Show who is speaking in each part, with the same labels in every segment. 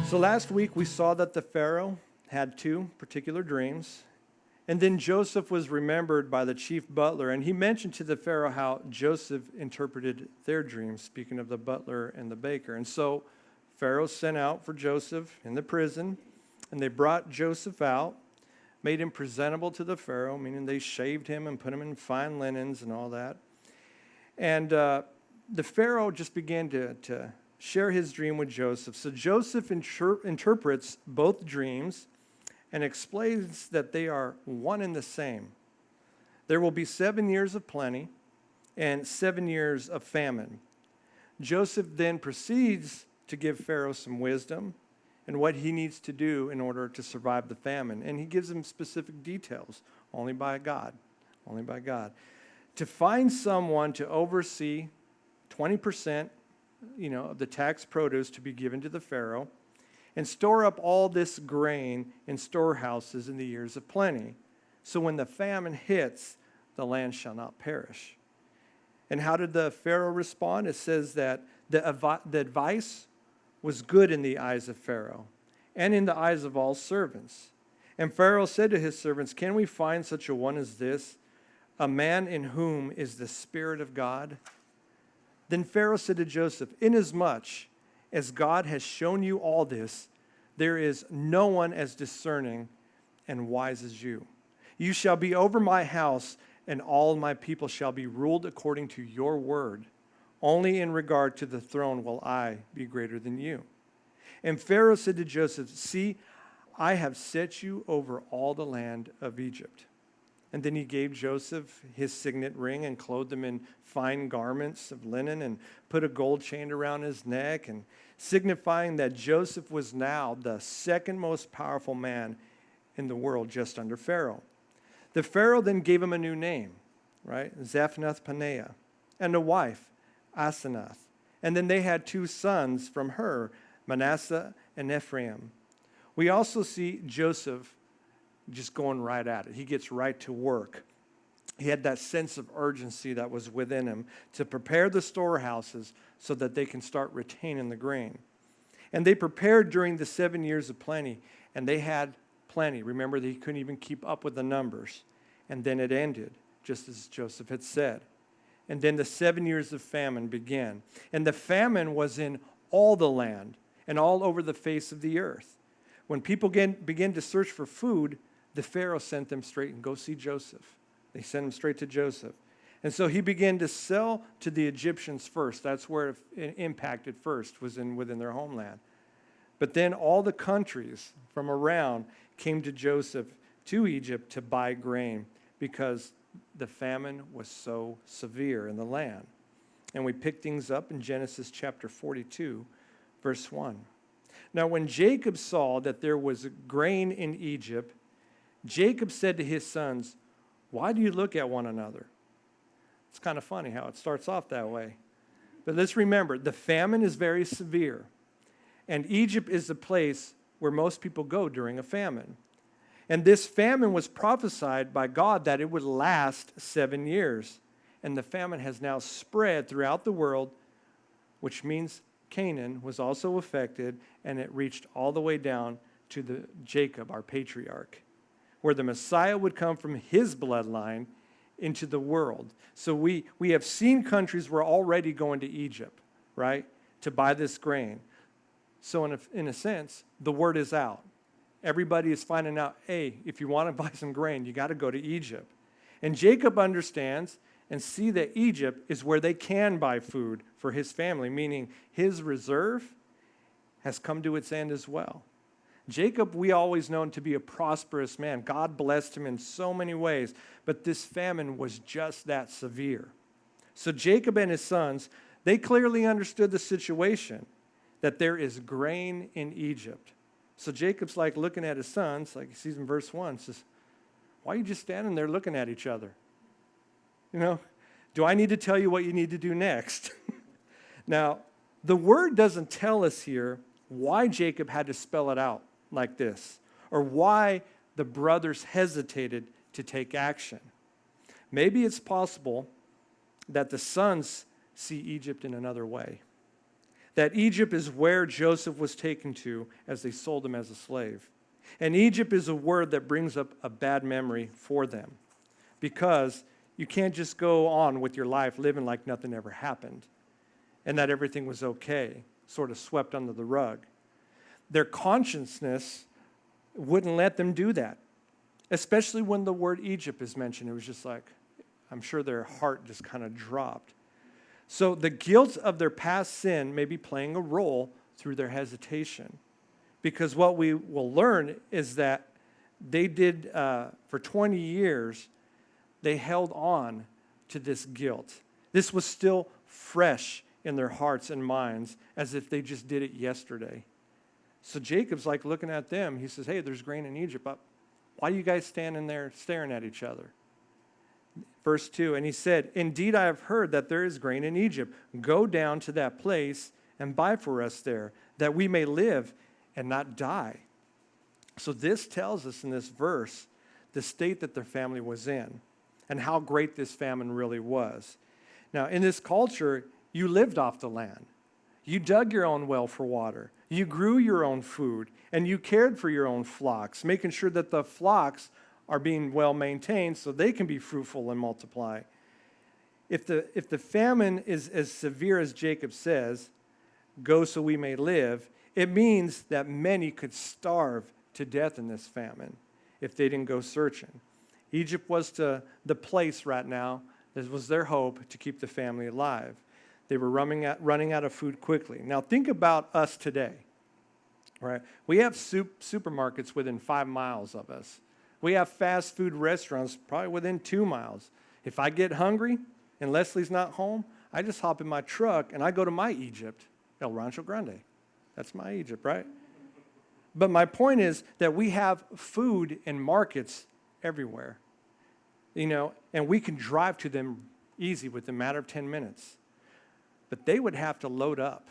Speaker 1: So last week we saw that the Pharaoh had two particular dreams. And then Joseph was remembered by the chief butler. And he mentioned to the Pharaoh how Joseph interpreted their dreams, speaking of the butler and the baker. And so Pharaoh sent out for Joseph in the prison. And they brought Joseph out, made him presentable to the Pharaoh, meaning they shaved him and put him in fine linens and all that. And the Pharaoh just began to share his dream with Joseph. So Joseph interprets both dreams and explains that they are one and the same. There will be 7 years of plenty and 7 years of famine. Joseph then proceeds to give Pharaoh some wisdom and what he needs to do in order to survive the famine. And he gives him specific details, only by God, to find someone to oversee 20%, of the tax produce to be given to the Pharaoh, and store up all this grain in storehouses in the years of plenty. So when the famine hits, the land shall not perish. And how did the Pharaoh respond? It says that the advice was good in the eyes of Pharaoh and in the eyes of all servants. And Pharaoh said to his servants, "Can we find such a one as this, a man in whom is the Spirit of God?" Then Pharaoh said to Joseph, "Inasmuch as God has shown you all this, there is no one as discerning and wise as you. You shall be over my house, and all my people shall be ruled according to your word. Only in regard to the throne will I be greater than you." And Pharaoh said to Joseph, "See, I have set you over all the land of Egypt." And then he gave Joseph his signet ring and clothed him in fine garments of linen and put a gold chain around his neck, and signifying that Joseph was now the second most powerful man in the world just under Pharaoh. The Pharaoh then gave him a new name, right? Zaphnath-Paneah, and a wife, Asenath. And then they had 2 sons from her, Manasseh and Ephraim. We also see Joseph just going right at it. He gets right to work. He had that sense of urgency that was within him to prepare the storehouses so that they can start retaining the grain. And they prepared during the 7 years of plenty, and they had plenty. Remember that he couldn't even keep up with the numbers. And then it ended, just as Joseph had said. And then the 7 years of famine began. And the famine was in all the land and all over the face of the earth. When people began to search for food, the Pharaoh sent them straight and go see Joseph. They sent him straight to Joseph. And so he began to sell to the Egyptians first. That's where it impacted first, was within their homeland. But then all the countries from around came to Joseph, to Egypt, to buy grain because the famine was so severe in the land. And we pick things up in Genesis chapter 42, verse 1. Now when Jacob saw that there was grain in Egypt, Jacob said to his sons, "Why do you look at one another?" It's kind of funny how it starts off that way. But let's remember, the famine is very severe. And Egypt is the place where most people go during a famine. And this famine was prophesied by God that it would last 7 years. And the famine has now spread throughout the world, which means Canaan was also affected, and it reached all the way down to Jacob, our patriarch, where the Messiah would come from his bloodline into the world. So we have seen countries were already going to Egypt, right, to buy this grain. So in a sense, the word is out. Everybody is finding out, hey, if you want to buy some grain, you got to go to Egypt. And Jacob understands and see that Egypt is where they can buy food for his family, meaning his reserve has come to its end as well. Jacob, we always known to be a prosperous man. God blessed him in so many ways, but this famine was just that severe. So Jacob and his sons, they clearly understood the situation, that there is grain in Egypt. So Jacob's like looking at his sons, like he sees in verse 1, says, "Why are you just standing there looking at each other? Do I need to tell you what you need to do next?" Now, the word doesn't tell us here why Jacob had to spell it out like this, or why the brothers hesitated to take action. Maybe it's possible that the sons see Egypt in another way. that Egypt is where Joseph was taken to as they sold him as a slave. And Egypt is a word that brings up a bad memory for them, because you can't just go on with your life living like nothing ever happened and that everything was okay, sort of swept under the rug. Their consciousness wouldn't let them do that, especially when the word Egypt is mentioned. It was just like, I'm sure their heart just kind of dropped. So the guilt of their past sin may be playing a role through their hesitation, because what we will learn is that they did, for 20 years, they held on to this guilt. This was still fresh in their hearts and minds, as if they just did it yesterday. So Jacob's like looking at them. He says, hey, there's grain in Egypt. Why are you guys standing there staring at each other? Verse 2, and he said, indeed, I have heard that there is grain in Egypt. Go down to that place and buy for us there, that we may live and not die. So this tells us in this verse the state that their family was in and how great this famine really was. Now, in this culture, you lived off the land. You dug your own well for water. You grew your own food, and you cared for your own flocks, making sure that the flocks are being well maintained so they can be fruitful and multiply. If the famine is as severe as Jacob says, go so we may live, it means that many could starve to death in this famine if they didn't go searching. Egypt was the place right now. This was their hope to keep the family alive. They were running out of food quickly. Now think about us today, right? We have supermarkets within 5 miles of us. We have fast food restaurants probably within 2 miles. If I get hungry and Leslie's not home, I just hop in my truck and I go to my Egypt, El Rancho Grande. That's my Egypt, right? But my point is that we have food and markets everywhere, and we can drive to them easy within a matter of 10 minutes. But they would have to load up.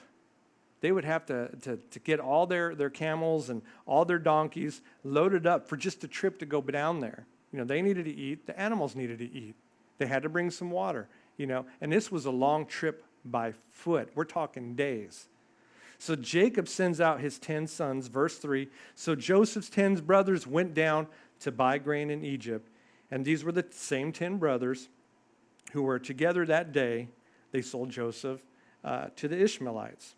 Speaker 1: They would have to get all their camels and all their donkeys loaded up for just a trip to go down there. They needed to eat. The animals needed to eat. They had to bring some water, and this was a long trip by foot. We're talking days. So Jacob sends out his 10 sons, verse 3. So Joseph's 10 brothers went down to buy grain in Egypt, and these were the same 10 brothers who were together that day. They sold Joseph to the Ishmaelites.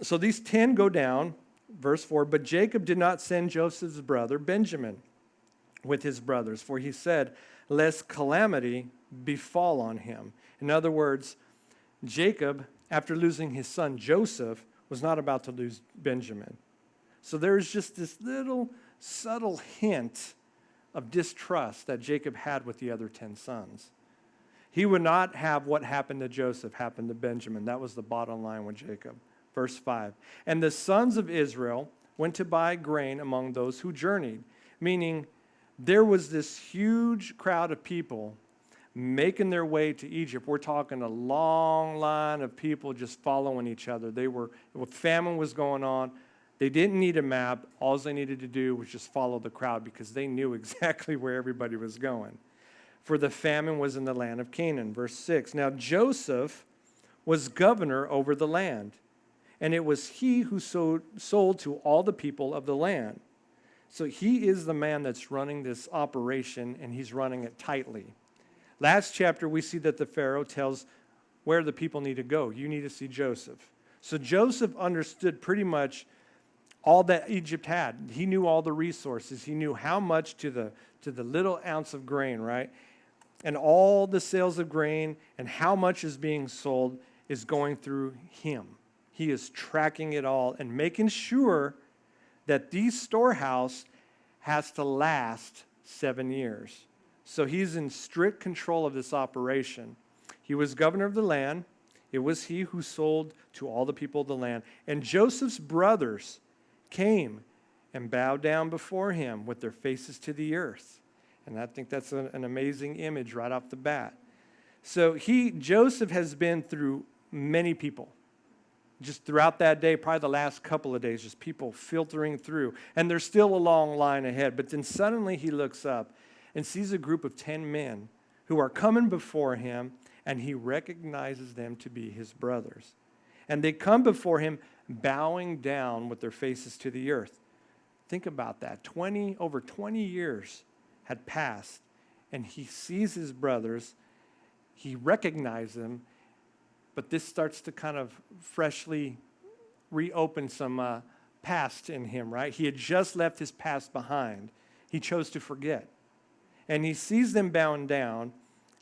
Speaker 1: So these 10 go down, verse 4, but Jacob did not send Joseph's brother Benjamin with his brothers, for he said, lest calamity befall on him. In other words, Jacob, after losing his son Joseph, was not about to lose Benjamin. So there's just this little subtle hint of distrust that Jacob had with the other 10 sons. He would not have what happened to Joseph happen to Benjamin. That was the bottom line with Jacob. Verse 5, and the sons of Israel went to buy grain among those who journeyed, meaning there was this huge crowd of people making their way to Egypt. We're talking a long line of people just following each other. Famine was going on. They didn't need a map. All they needed to do was just follow the crowd because they knew exactly where everybody was going. For the famine was in the land of Canaan. Verse 6, now Joseph was governor over the land, and it was he who sold to all the people of the land. So he is the man that's running this operation, and he's running it tightly. Last chapter, we see that the Pharaoh tells where the people need to go. You need to see Joseph. So Joseph understood pretty much all that Egypt had. He knew all the resources. He knew how much to the little ounce of grain, right? And all the sales of grain and how much is being sold is going through him. He is tracking it all and making sure that these storehouse has to last 7 years. So he's in strict control of this operation. He was governor of the land. It was he who sold to all the people of the land. And Joseph's brothers came and bowed down before him with their faces to the earth. And I think that's an amazing image right off the bat. So Joseph has been through many people. Just throughout that day, probably the last couple of days, just people filtering through. And there's still a long line ahead. But then suddenly he looks up and sees a group of 10 men who are coming before him, and he recognizes them to be his brothers. And they come before him, bowing down with their faces to the earth. Think about that. Over 20 years had passed, and he sees his brothers. He recognizes them, but this starts to kind of freshly reopen some past in him, right? He had just left his past behind. He chose to forget. And he sees them bowing down,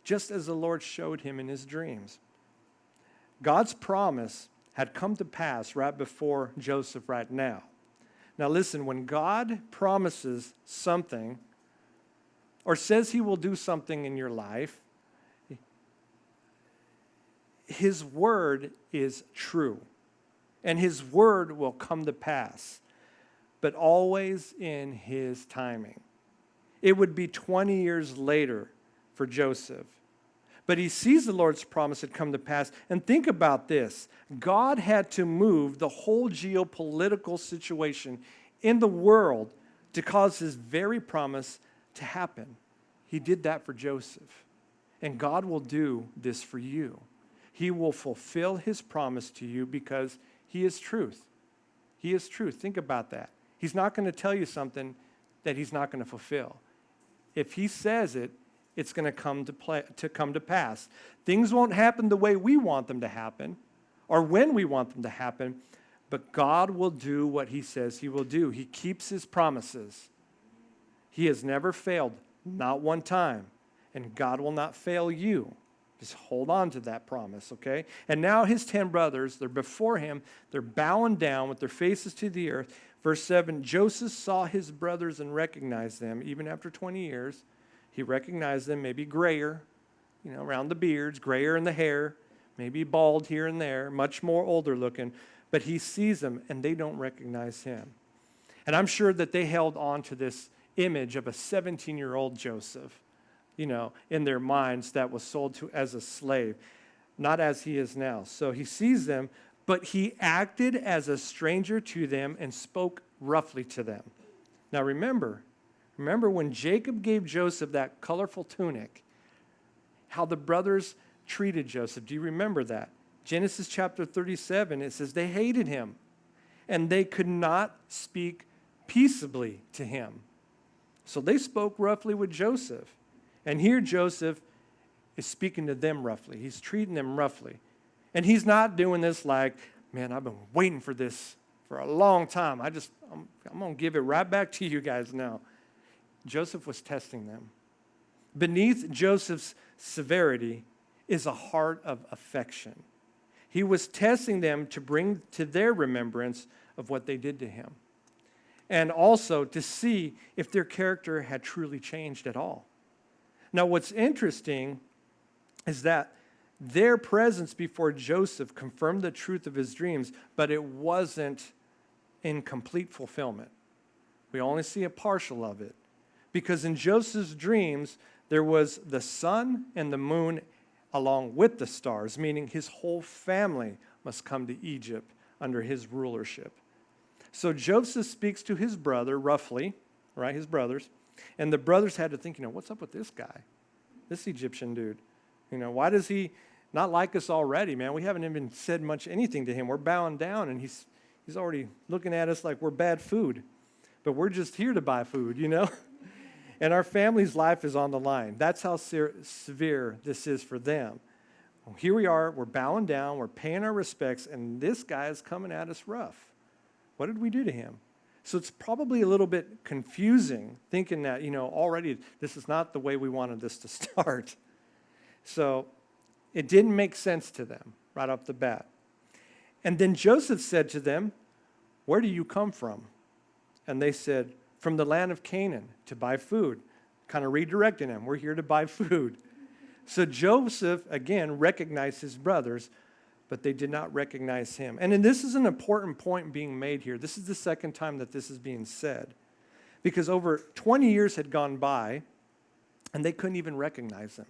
Speaker 1: just as the Lord showed him in his dreams. God's promise had come to pass right before Joseph right now. Now listen, when God promises something or says he will do something in your life, his word is true, and his word will come to pass, but always in his timing. It would be 20 years later for Joseph. But he sees the Lord's promise had come to pass. And think about this. God had to move the whole geopolitical situation in the world to cause his very promise to happen. He did that for Joseph. And God will do this for you. He will fulfill his promise to you because he is truth. He is truth. Think about that. He's not going to tell you something that he's not going to fulfill. If he says it, it's going to come to pass. Things won't happen the way we want them to happen or when we want them to happen, but God will do what he says he will do. He keeps his promises. He has never failed, not one time, and God will not fail you. Just hold on to that promise, okay? And now his 10 brothers, they're before him. They're bowing down with their faces to the earth. Verse 7, Joseph saw his brothers and recognized them, even after 20 years. He recognized them, maybe grayer, around the beards, grayer in the hair, maybe bald here and there, much more older looking. But he sees them, and they don't recognize him. And I'm sure that they held on to this image of a 17-year-old Joseph, in their minds that was sold to as a slave, not as he is now. So he sees them, but he acted as a stranger to them and spoke roughly to them. Now remember when Jacob gave Joseph that colorful tunic, how the brothers treated Joseph. Do you remember that? Genesis chapter 37, it says they hated him, and they could not speak peaceably to him. So they spoke roughly with Joseph. And here Joseph is speaking to them roughly. He's treating them roughly. And he's not doing this like, man, I've been waiting for this for a long time. I'm going to give it right back to you guys now. Joseph was testing them. Beneath Joseph's severity is a heart of affection. He was testing them to bring to their remembrance of what they did to him, and also to see if their character had truly changed at all. Now, what's interesting is that their presence before Joseph confirmed the truth of his dreams, but it wasn't in complete fulfillment. We only see a partial of it. Because in Joseph's dreams, there was the sun and the moon along with the stars, meaning his whole family must come to Egypt under his rulership. So Joseph speaks to his brother, roughly, right, his brothers, and the brothers had to think, what's up with this guy, this Egyptian dude? Why does he not like us already, man? We haven't even said much anything to him. We're bowing down, and he's already looking at us like we're bad food, but we're just here to buy food, And our family's life is on the line. That's how severe this is for them. Well, here we are, we're bowing down, we're paying our respects, and this guy is coming at us rough. What did we do to him? So it's probably a little bit confusing thinking that, already this is not the way we wanted this to start. So it didn't make sense to them right off the bat. And then Joseph said to them, "Where do you come from?" And they said, "From the land of Canaan to buy food." Kind of redirecting them. We're here to buy food. So Joseph, again, recognized his brothers, but they did not recognize him. And this is an important point being made here. This is the second time that this is being said. Because over 20 years had gone by, and they couldn't even recognize him.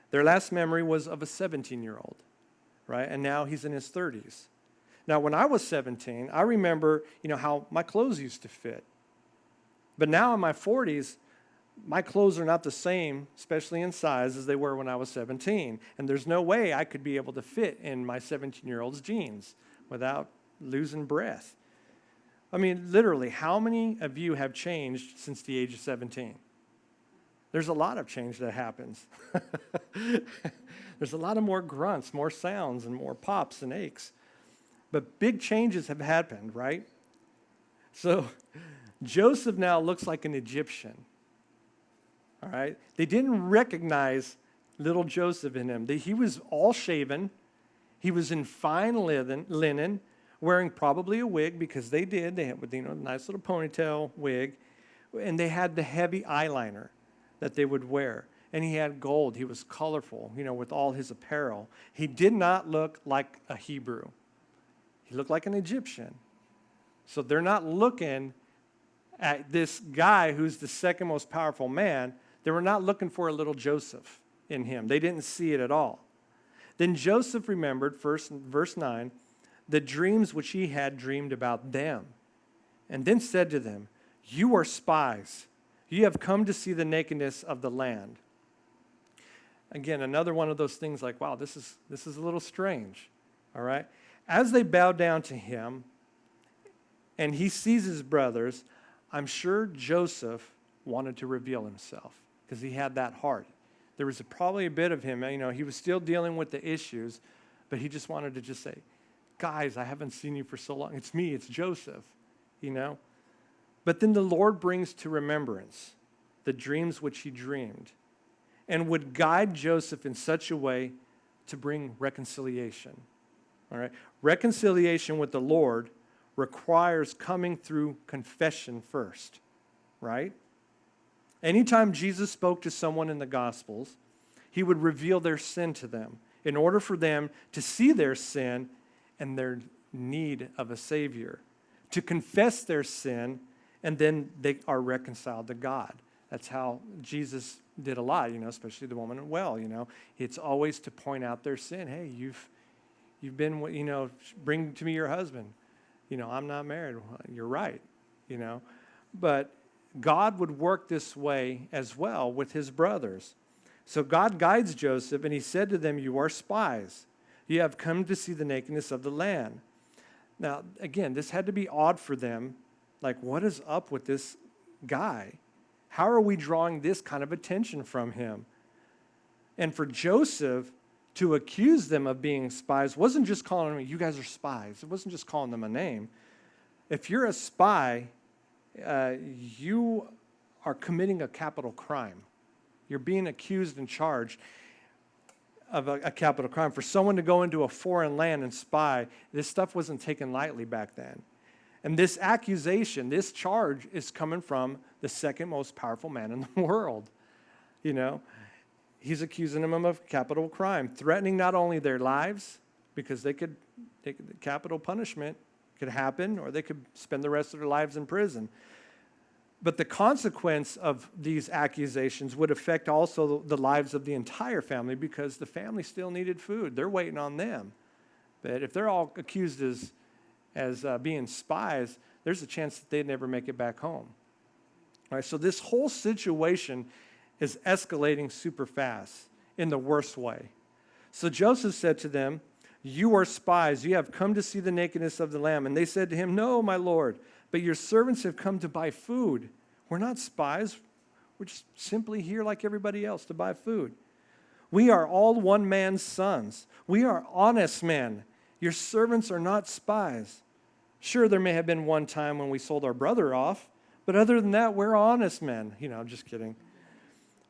Speaker 1: Their last memory was of a 17-year-old, right? And now he's in his 30s. Now, when I was 17, I remember, how my clothes used to fit. But now in my 40s, my clothes are not the same, especially in size, as they were when I was 17. And there's no way I could be able to fit in my 17-year-old's jeans without losing breath. I mean, literally, how many of you have changed since the age of 17? There's a lot of change that happens. There's a lot of more grunts, more sounds, and more pops and aches. But big changes have happened, right? So Joseph now looks like an Egyptian. All right? They didn't recognize little Joseph in him. He was all shaven. He was in fine linen, wearing probably a wig, because they did. They had, a nice little ponytail wig. And they had the heavy eyeliner that they would wear. And he had gold. He was colorful, with all his apparel. He did not look like a Hebrew. He looked like an Egyptian. So they're not looking at this guy who's the second most powerful man. They were not looking for a little Joseph in him. They didn't see it at all. Then Joseph remembered, verse 9, the dreams which he had dreamed about them, and then said to them, "You are spies. You have come to see the nakedness of the land." Again, another one of those things like, wow, this is a little strange. All right? As they bow down to him, and he sees his brothers, I'm sure Joseph wanted to reveal himself because he had that heart. There was probably a bit of him, he was still dealing with the issues, but he just wanted to just say, guys, I haven't seen you for so long. It's me, it's Joseph, But then the Lord brings to remembrance the dreams which he dreamed and would guide Joseph in such a way to bring reconciliation. All right? Reconciliation with the Lord requires coming through confession first, right? Anytime Jesus spoke to someone in the Gospels, he would reveal their sin to them in order for them to see their sin and their need of a Savior, to confess their sin, and then they are reconciled to God. That's how Jesus did a lot, especially the woman at well, It's always to point out their sin. Hey, you've been, bring to me your husband. I'm not married. Well, you're right, But God would work this way as well with his brothers. So God guides Joseph, and he said to them, "You are spies. You have come to see the nakedness of the land." Now, again, this had to be odd for them. Like, what is up with this guy? How are we drawing this kind of attention from him? And for Joseph to accuse them of being spies wasn't just calling them, you guys are spies. It wasn't just calling them a name. If you're a spy, you are committing a capital crime. You're being accused and charged of a capital crime. For someone to go into a foreign land and spy, this stuff wasn't taken lightly back then. And this accusation, this charge is coming from the second most powerful man in the world. He's accusing them of capital crime, threatening not only their lives, because capital punishment could happen, or they could spend the rest of their lives in prison. But the consequence of these accusations would affect also the lives of the entire family, because the family still needed food. They're waiting on them. But if they're all accused as being spies, there's a chance that they'd never make it back home. All right, so this whole situation is escalating super fast in the worst way. So Joseph said to them, "You are spies. You have come to see the nakedness of the land." And they said to him, "No, my lord, but your servants have come to buy food." We're not spies. We're just simply here like everybody else to buy food. "We are all one man's sons. We are honest men. Your servants are not spies. Sure, there may have been one time when we sold our brother off, but other than that, we're honest men." Just kidding.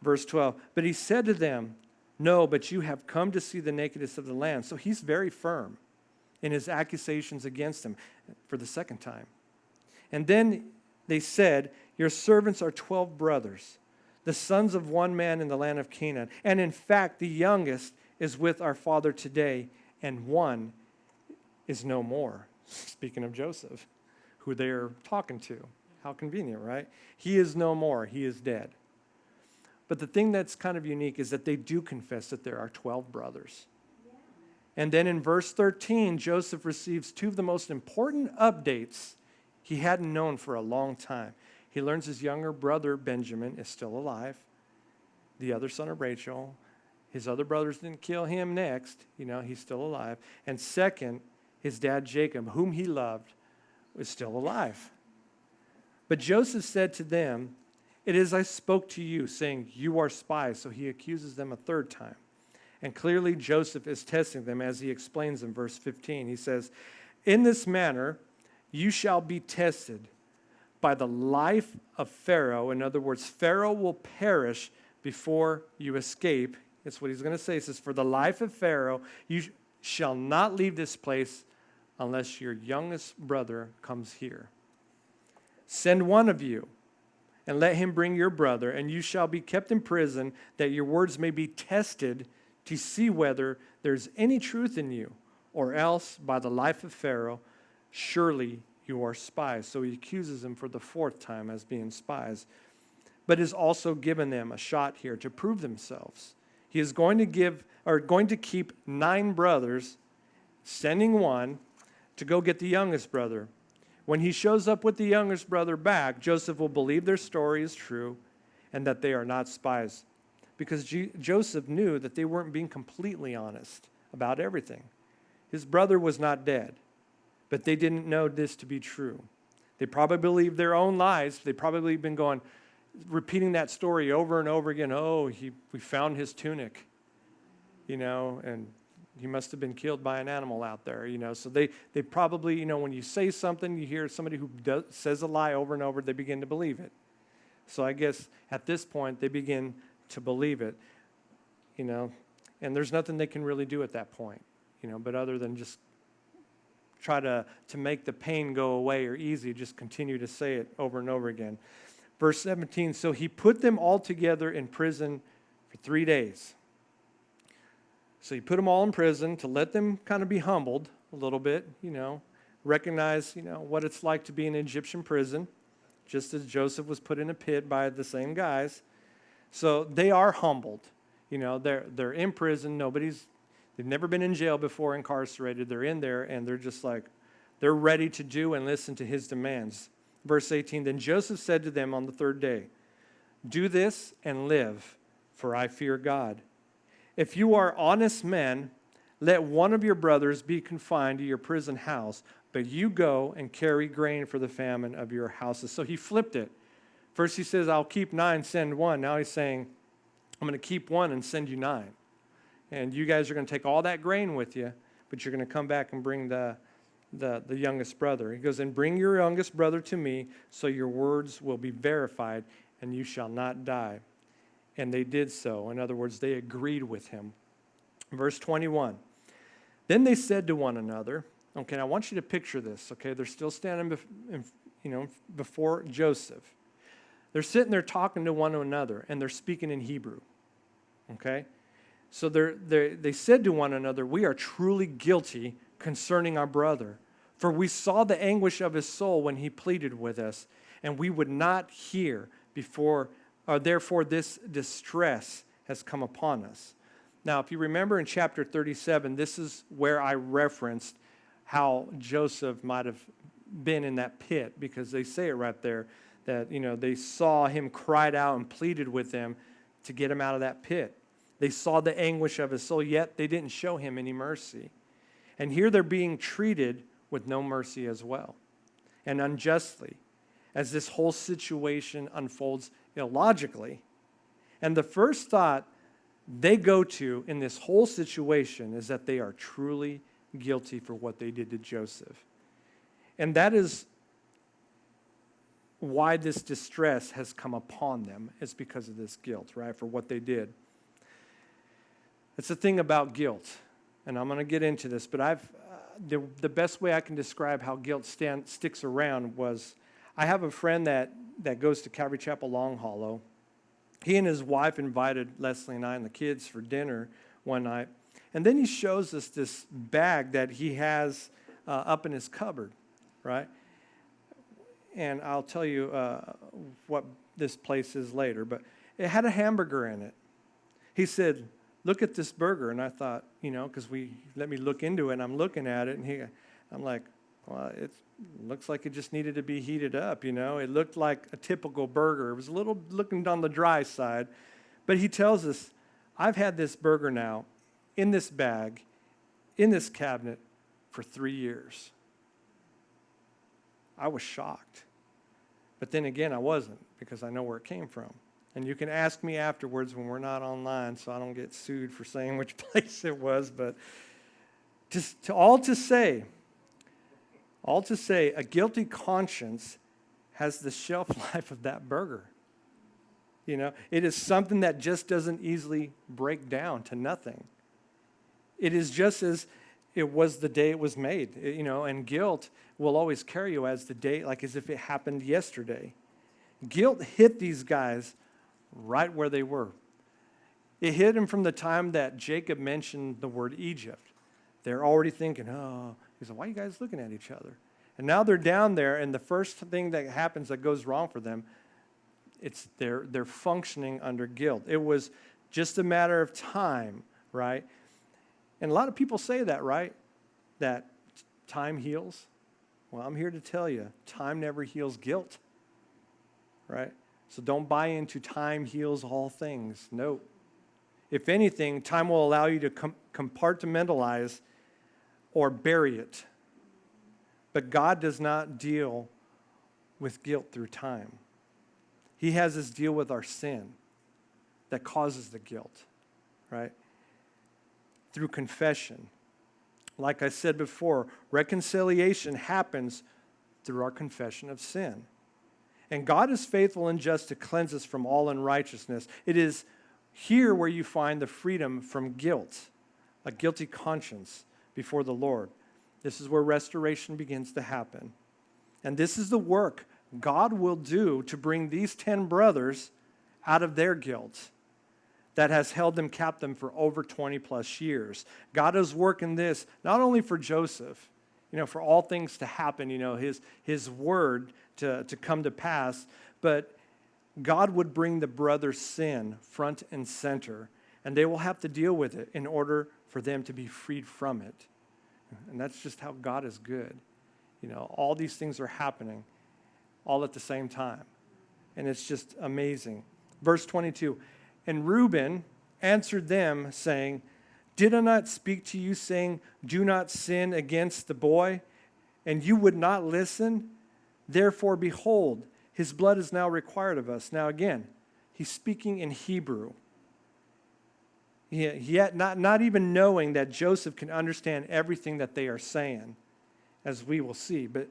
Speaker 1: Verse 12, "But he said to them, 'No, but you have come to see the nakedness of the land.'" So he's very firm in his accusations against them for the second time. "And then they said, 'Your servants are 12 brothers, the sons of one man in the land of Canaan. And in fact, the youngest is with our father today, and one is no more.'" Speaking of Joseph, who they're talking to. How convenient, right? "He is no more. He is dead." But the thing that's kind of unique is that they do confess that there are 12 brothers. Yeah. And then in verse 13, Joseph receives two of the most important updates he hadn't known for a long time. He learns his younger brother, Benjamin, is still alive, the other son of Rachel. His other brothers didn't kill him next. He's still alive. And second, his dad, Jacob, whom he loved, was still alive. But Joseph said to them, "It is I spoke to you, saying, 'You are spies.'" So he accuses them a third time. And clearly Joseph is testing them as he explains in verse 15. He says, "In this manner you shall be tested by the life of Pharaoh." In other words, Pharaoh will perish before you escape. That's what he's going to say. He says, "For the life of Pharaoh, you shall not leave this place unless your youngest brother comes here. Send one of you, and let him bring your brother, and you shall be kept in prison, that your words may be tested to see whether there's any truth in you, or else by the life of Pharaoh, surely you are spies." So he accuses them for the fourth time as being spies, but has also given them a shot here to prove themselves. He is going to keep 9 brothers, sending one to go get the youngest brother. When he shows up with the youngest brother back, Joseph will believe their story is true and that they are not spies, because Joseph knew that they weren't being completely honest about everything. His brother was not dead, but they didn't know this to be true. They probably believed their own lies. They probably been repeating that story over and over again. "Oh, we found his tunic, and he must have been killed by an animal out there, So they probably, when you say something, you hear somebody who says a lie over and over, they begin to believe it. So I guess at this point, they begin to believe it, and there's nothing they can really do at that point, but other than just try to make the pain go away or easy, just continue to say it over and over again. Verse 17, "So he put them all together in prison for 3 days." So he put them all in prison to let them kind of be humbled a little bit, recognize, what it's like to be in an Egyptian prison, just as Joseph was put in a pit by the same guys. So they are humbled. They're in prison. They've never been in jail before, incarcerated. They're in there, and they're just they're ready to do and listen to his demands. Verse 18, "Then Joseph said to them on the 3rd day, 'Do this and live, for I fear God. If you are honest men, let one of your brothers be confined to your prison house, but you go and carry grain for the famine of your houses.'" So he flipped it. First he says, "I'll keep 9, send 1." Now he's saying, "I'm going to keep 1 and send you 9. And you guys are going to take all that grain with you, but you're going to come back and bring the youngest brother." He goes, "And bring your youngest brother to me, so your words will be verified, and you shall not die." And they did so. In other words, they agreed with him. Verse 21, "Then they said to one another," okay, now I want you to picture this, okay? They're still standing before Joseph. They're sitting there talking to one another, and they're speaking in Hebrew, okay? So they said to one another, "We are truly guilty concerning our brother, for we saw the anguish of his soul when he pleaded with us, and we would not hear therefore this distress has come upon us." Now, if you remember in chapter 37, this is where I referenced how Joseph might have been in that pit, because they say it right there that, they saw him cried out and pleaded with them to get him out of that pit. They saw the anguish of his soul, yet they didn't show him any mercy. And here they're being treated with no mercy as well, and unjustly, as this whole situation unfolds illogically. And the first thought they go to in this whole situation is that they are truly guilty for what they did to Joseph. And that is why this distress has come upon them, is because of this guilt, right, for what they did. It's the thing about guilt, and I'm going to get into this, but the best way I can describe how guilt sticks around was, I have a friend that goes to Calvary Chapel Long Hollow. He and his wife invited Leslie and I and the kids for dinner one night, and then he shows us this bag that he has up in his cupboard, right? And I'll tell you what this place is later, but it had a hamburger in it. He said, "Look at this burger." And I thought, because let me look into it, and I'm looking at it, and I'm like, Well, it looks like it just needed to be heated up, you know. It looked like a typical burger. It was a little looking on the dry side. But he tells us, I've had this burger now in this bag, in this cabinet for 3 years. I was shocked. But then again, I wasn't, because I know where it came from. And you can ask me afterwards when we're not online so I don't get sued for saying which place it was. But just all to say, a guilty conscience has the shelf life of that burger. You know, it is something that just doesn't easily break down to nothing. It is just as it was the day it was made, you know, and guilt will always carry you as the day, like as if it happened yesterday. Guilt hit these guys right where they were. It hit them from the time that Jacob mentioned the word Egypt. They're already thinking, oh, he said, why are you guys looking at each other? And now they're down there, and the first thing that happens that goes wrong for them, it's they're functioning under guilt. It was just a matter of time, right? And a lot of people say that, right? That time heals. Well, I'm here to tell you, time never heals guilt, right? So don't buy into time heals all things. No. If anything, time will allow you to compartmentalize or bury it. But God does not deal with guilt through time. He has us deal with our sin that causes the guilt, right? Through confession. Like I said before, reconciliation happens through our confession of sin. And God is faithful and just to cleanse us from all unrighteousness. It is here where you find the freedom from guilt, a guilty conscience before the Lord. This is where restoration begins to happen. And this is the work God will do to bring these 10 brothers out of their guilt that has held them captive for over 20 plus years. God is working this not only for Joseph, you know, for all things to happen, you know, his word to come to pass, but God would bring the brothers' sin front and center, and they will have to deal with it in order for them to be freed from it. And that's just how God is good. You know, all these things are happening all at the same time. And it's just amazing. Verse 22, and Reuben answered them, saying, did I not speak to you, saying, do not sin against the boy? And you would not listen? Therefore, behold, his blood is now required of us. Now again, he's speaking in Hebrew. Yet not even knowing that Joseph can understand everything that they are saying, as we will see. But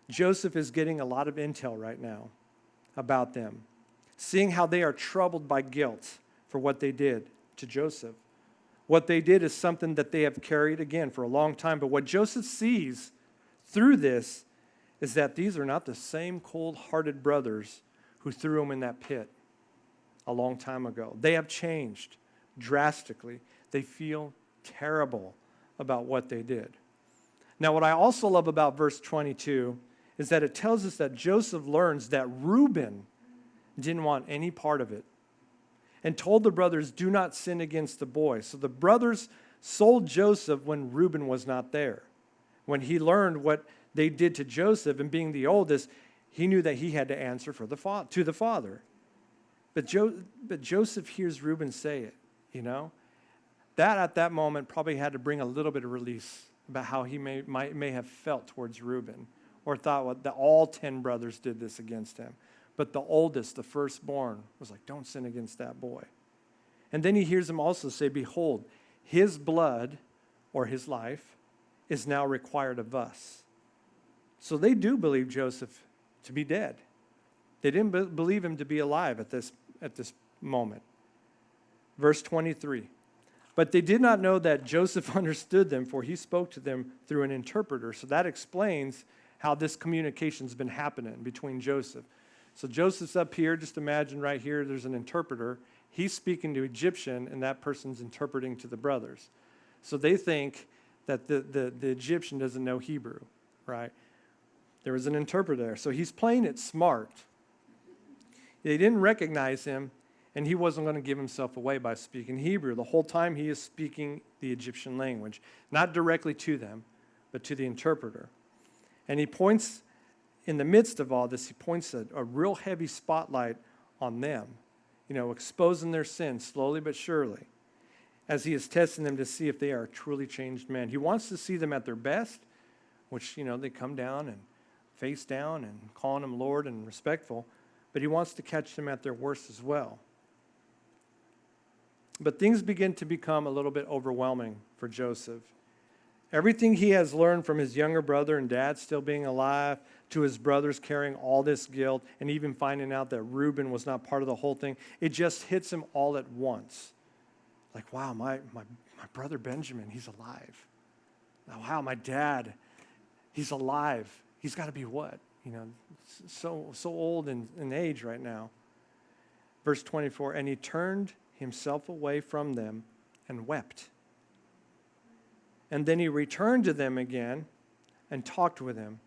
Speaker 1: Joseph is getting a lot of intel right now about them, seeing how they are troubled by guilt for what they did to Joseph. What they did is something that they have carried, again, for a long time. But what Joseph sees through this is that these are not the same cold-hearted brothers who threw him in that pit a long time ago. They have changed drastically. They feel terrible about what they did. Now, what I also love about verse 22 is that it tells us that Joseph learns that Reuben didn't want any part of it and told the brothers, do not sin against the boy. So the brothers sold Joseph when Reuben was not there. When he learned what they did to Joseph, and being the oldest, he knew that he had to answer to the father. But Joseph hears Reuben say it, you know. That at that moment probably had to bring a little bit of release about how he may have felt towards Reuben, or thought that all 10 brothers did this against him. But the oldest, the firstborn, was like, don't sin against that boy. And then he hears him also say, behold, his blood, or his life, is now required of us. So they do believe Joseph to be dead. They didn't believe him to be alive at this moment. Verse 23. But they did not know that Joseph understood them, for he spoke to them through an interpreter. So that explains how this communication's been happening between Joseph. So Joseph's up here, just imagine right here, there's an interpreter. He's speaking to Egyptian, and that person's interpreting to the brothers. So they think that the Egyptian doesn't know Hebrew, right? There was an interpreter there. So he's playing it smart. They didn't recognize him, and he wasn't going to give himself away by speaking Hebrew. The whole time he is speaking the Egyptian language, not directly to them, but to the interpreter. And he points, in the midst of all this, he points a real heavy spotlight on them, exposing their sin slowly but surely, as he is testing them to see if they are truly changed men. He wants to see them at their best, which, they come down and face down and calling him Lord and respectful, but he wants to catch them at their worst as well. But things begin to become a little bit overwhelming for Joseph. Everything he has learned from his younger brother and dad still being alive, to his brothers carrying all this guilt, and even finding out that Reuben was not part of the whole thing, it just hits him all at once. Like, wow, my brother Benjamin, he's alive. Wow, my dad, he's alive. He's got to be what? So old in age right now. Verse 24, and he turned himself away from them and wept. And then he returned to them again and talked with them.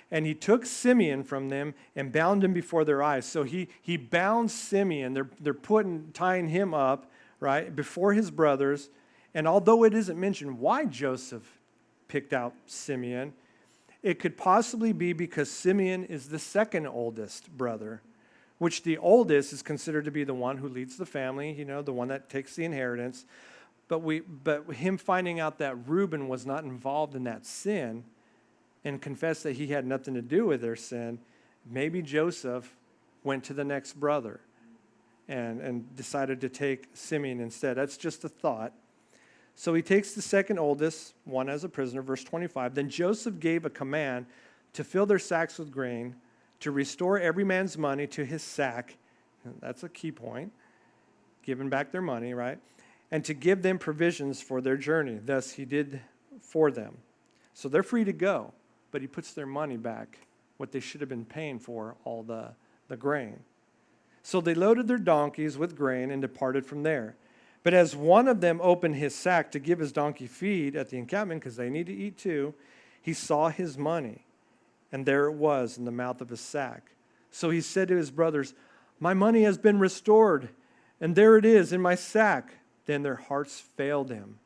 Speaker 1: And he took Simeon from them and bound him before their eyes. So he bound Simeon. They're tying him up, right, before his brothers. And although it isn't mentioned why Joseph picked out Simeon, it could possibly be because Simeon is the second oldest brother, which the oldest is considered to be the one who leads the family, the one that takes the inheritance. But him finding out that Reuben was not involved in that sin and confessed that he had nothing to do with their sin, maybe Joseph went to the next brother and decided to take Simeon instead. That's just a thought. So he takes the second oldest one as a prisoner, verse 25. Then Joseph gave a command to fill their sacks with grain, to restore every man's money to his sack. That's a key point. Giving back their money, right? And to give them provisions for their journey. Thus he did for them. So they're free to go, but he puts their money back, what they should have been paying for all the grain. So they loaded their donkeys with grain and departed from there. But as one of them opened his sack to give his donkey feed at the encampment, because they need to eat too, he saw his money, and there it was in the mouth of his sack. So he said to his brothers, my money has been restored, and there it is in my sack. Then their hearts failed them,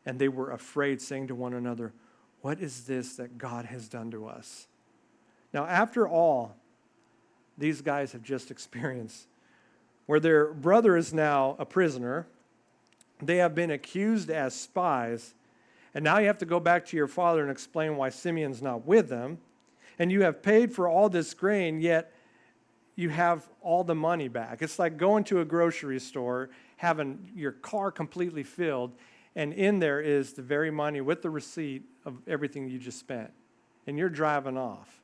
Speaker 1: and they were afraid, saying to one another, what is this that God has done to us? Now, after all these guys have just experienced, where their brother is now a prisoner, they have been accused as spies, and now you have to go back to your father and explain why Simeon's not with them, and you have paid for all this grain, yet you have all the money back. It's like going to a grocery store, having your car completely filled, and in there is the very money with the receipt of everything you just spent, and you're driving off.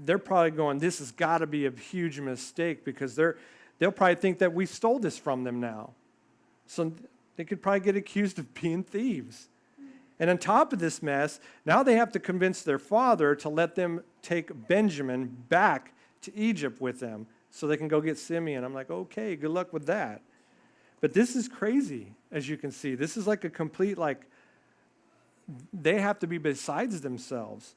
Speaker 1: They're probably going, this has got to be a huge mistake, because they'll probably think that we stole this from them now. So they could probably get accused of being thieves. And on top of this mess, now they have to convince their father to let them take Benjamin back to Egypt with them so they can go get Simeon. I'm like, okay, good luck with that. But this is crazy, as you can see. This is like a complete, they have to be besides themselves.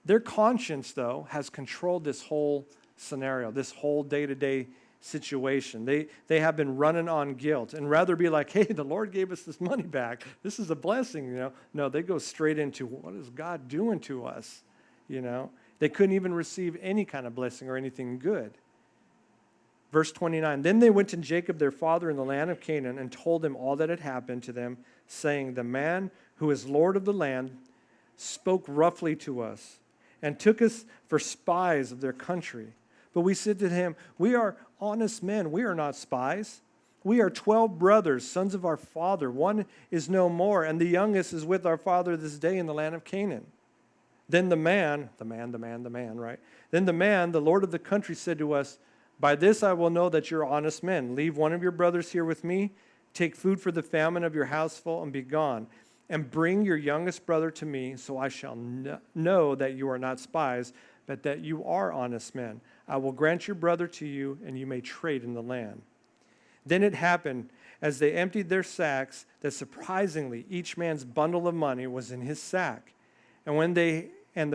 Speaker 1: Their conscience, though, has controlled this whole scenario, this whole day-to-day situation. They have been running on guilt, and rather be like, hey, the Lord gave us this money back. This is a blessing, No, they go straight into, what is God doing to us? They couldn't even receive any kind of blessing or anything good. Verse 29, then they went to Jacob their father in the land of Canaan and told him all that had happened to them, saying, the man who is Lord of the land spoke roughly to us and took us for spies of their country. But we said to him, we are honest men, we are not spies. We are 12 brothers, sons of our father. One is no more, and the youngest is with our father this day in the land of Canaan. Then the man, right? Then the man, the Lord of the country, said to us, by this I will know that you're honest men. Leave one of your brothers here with me, take food for the famine of your houseful, and be gone. And bring your youngest brother to me, so I shall know that you are not spies, but that you are honest men. I will grant your brother to you, and you may trade in the land. Then it happened, as they emptied their sacks, that surprisingly each man's bundle of money was in his sack. And when they and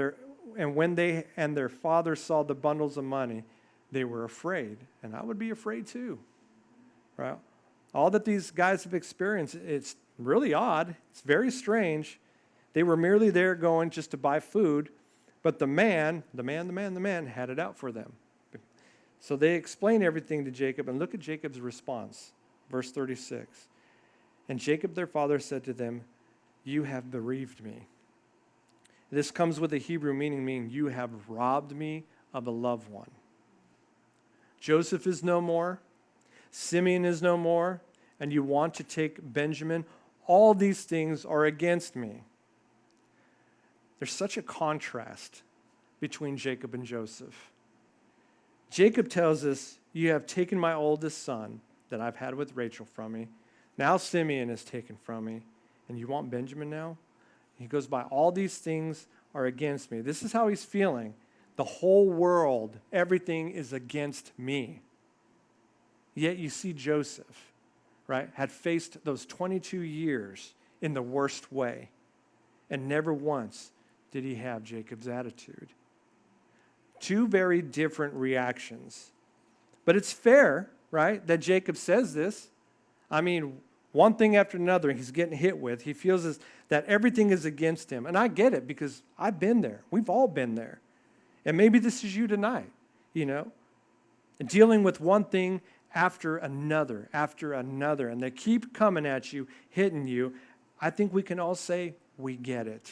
Speaker 1: their father saw the bundles of money, they were afraid. And I would be afraid too. Right? All that these guys have experienced, it's really odd. It's very strange. They were merely there going just to buy food, But the man had it out for them. So they explain everything to Jacob, and look at Jacob's response. Verse 36. And Jacob their father said to them, you have bereaved me. This comes with a Hebrew meaning you have robbed me of a loved one. Joseph is no more. Simeon is no more. And you want to take Benjamin. All these things are against me. There's such a contrast between Jacob and Joseph. Jacob tells us, you have taken my oldest son that I've had with Rachel from me. Now Simeon is taken from me. And you want Benjamin now? He goes by, all these things are against me. This is how he's feeling. The whole world, everything is against me. Yet you see Joseph, right, had faced those 22 years in the worst way. And never once did he have Jacob's attitude. Two very different reactions. But it's fair, right, that Jacob says this. I mean, one thing after another he's getting hit with. He feels that everything is against him. And I get it because I've been there. We've all been there. And maybe this is you tonight, dealing with one thing after another, and they keep coming at you, hitting you. I think we can all say, we get it.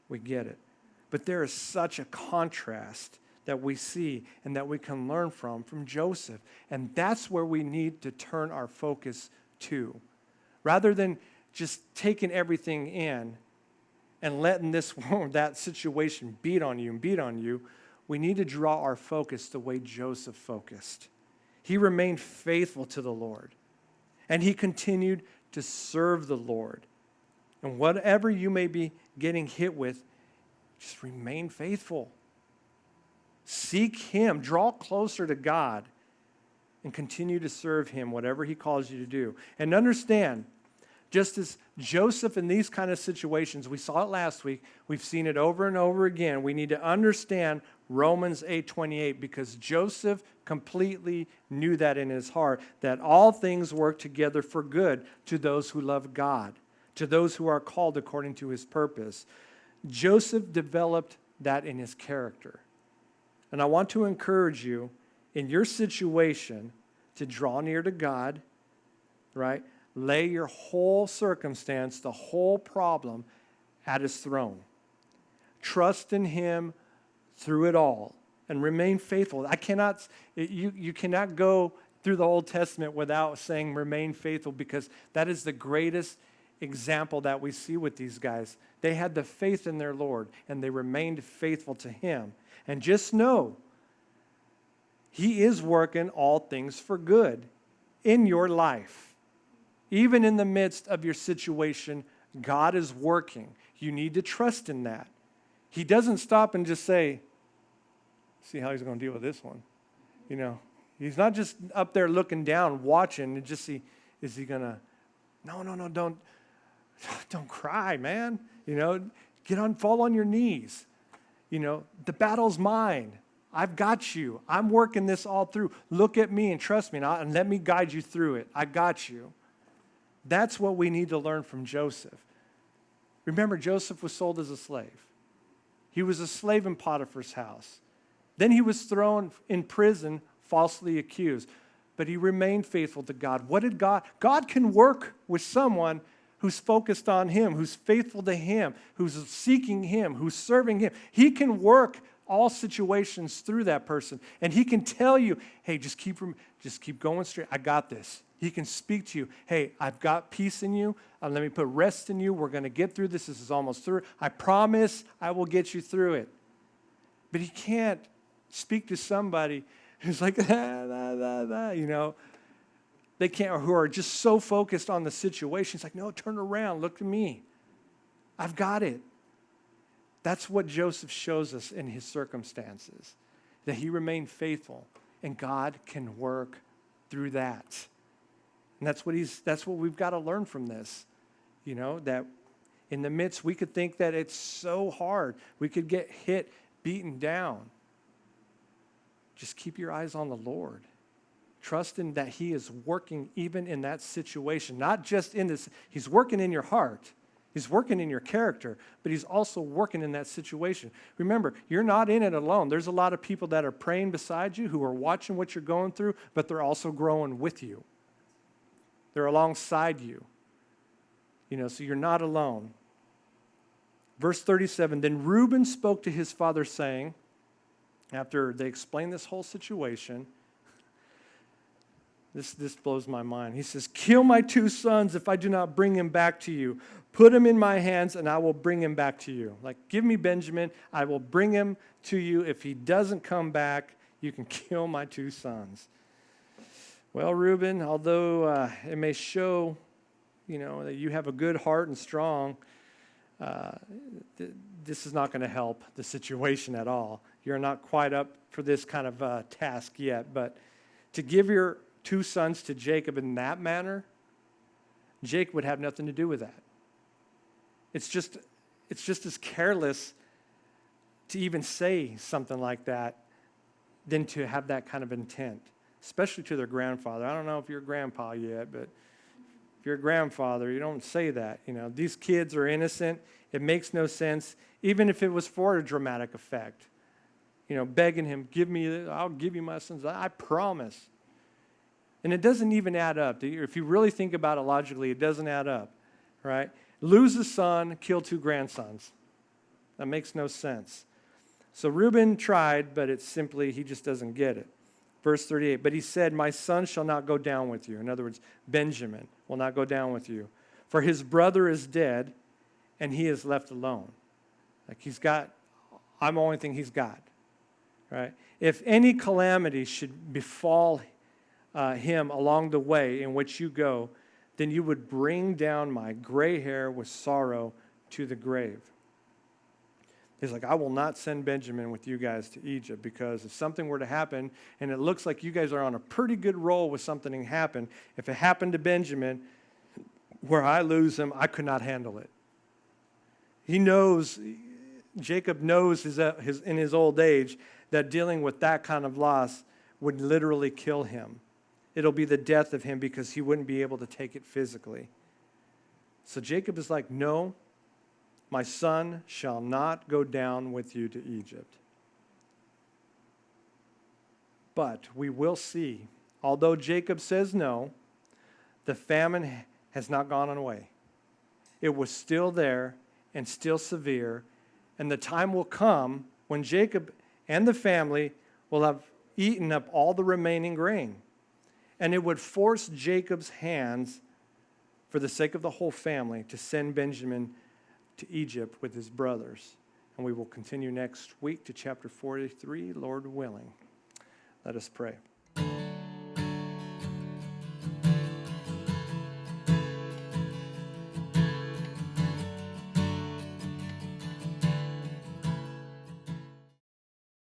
Speaker 1: We get it. But there is such a contrast that we see and that we can learn from Joseph. And that's where we need to turn our focus to. Rather than just taking everything in and letting that situation beat on you, we need to draw our focus the way Joseph focused. He remained faithful to the Lord, and he continued to serve the Lord. And whatever you may be getting hit with, just remain faithful. Seek him, draw closer to God, and continue to serve him, whatever he calls you to do. And understand, just as Joseph in these kind of situations, we saw it last week, we've seen it over and over again, we need to understand Romans 8:28, because Joseph completely knew that in his heart, that all things work together for good to those who love God, to those who are called according to his purpose. Joseph developed that in his character. And I want to encourage you in your situation to draw near to God, right? Lay your whole circumstance, the whole problem at his throne. Trust in him through it all and remain faithful. You cannot go through the Old Testament without saying remain faithful, because that is the greatest example that we see with these guys. They had the faith in their Lord and they remained faithful to him. And just know, he is working all things for good in your life. Even in the midst of your situation, God is working. You need to trust in that. He doesn't stop and just say, see how he's going to deal with this one. He's not just up there looking down, watching, and just see, is he going to, no, don't cry, man. Fall on your knees. The battle's mine. I've got you. I'm working this all through. Look at me and trust me, and let me guide you through it. I got you. That's what we need to learn from Joseph. Remember, Joseph was sold as a slave. He was a slave in Potiphar's house. Then he was thrown in prison, falsely accused. But he remained faithful to God. What did God? God can work with someone who's focused on him, who's faithful to him, who's seeking him, who's serving him. He can work all situations through that person. And he can tell you, hey, just keep going straight. I got this. He can speak to you. Hey, I've got peace in you. Let me put rest in you. We're going to get through this. This is almost through. I promise I will get you through it. But he can't speak to somebody who's like, they can't, who are just so focused on the situation. It's like, no, turn around. Look at me. I've got it. That's what Joseph shows us in his circumstances, that he remained faithful, and God can work through that. And that's what we've got to learn from this, that in the midst, we could think that it's so hard. We could get hit, beaten down. Just keep your eyes on the Lord. Trust in that he is working even in that situation, not just in this. He's working in your heart. He's working in your character, but he's also working in that situation. Remember, you're not in it alone. There's a lot of people that are praying beside you who are watching what you're going through, but they're also growing with you. They're alongside you. So you're not alone. Verse 37, then Reuben spoke to his father saying, after they explained this whole situation, this blows my mind. He says, kill my 2 sons if I do not bring him back to you. Put him in my hands and I will bring him back to you. Like, give me Benjamin. I will bring him to you. If he doesn't come back, you can kill my 2 sons. Well, Reuben, although it may show, that you have a good heart and strong, this is not going to help the situation at all. You're not quite up for this kind of task yet. But to give your 2 sons to Jacob in that manner, Jacob would have nothing to do with that. It's just as careless to even say something like that than to have that kind of intent, especially to their grandfather. I don't know if you're a grandpa yet, but if you're a grandfather, you don't say that. These kids are innocent. It makes no sense, even if it was for a dramatic effect. Begging him, I'll give you my sons. I promise. And it doesn't even add up. If you really think about it logically, it doesn't add up, right? Lose a son, kill 2 grandsons. That makes no sense. So Reuben tried, but it's simply, he just doesn't get it. Verse 38, but he said, my son shall not go down with you. In other words, Benjamin will not go down with you. For his brother is dead, and he is left alone. I'm the only thing he's got, right? If any calamity should befall him along the way in which you go, then you would bring down my gray hair with sorrow to the grave. He's like, I will not send Benjamin with you guys to Egypt, because if something were to happen, and it looks like you guys are on a pretty good roll with something happen, if it happened to Benjamin, where I lose him, I could not handle it. Jacob knows in his old age that dealing with that kind of loss would literally kill him. It'll be the death of him because he wouldn't be able to take it physically. So Jacob is like, no, my son shall not go down with you to Egypt. But we will see, although Jacob says no, the famine has not gone away. It was still there and still severe, and the time will come when Jacob and the family will have eaten up all the remaining grain. And it would force Jacob's hands, for the sake of the whole family, to send Benjamin to Egypt with his brothers. And we will continue next week to chapter 43, Lord willing. Let us pray.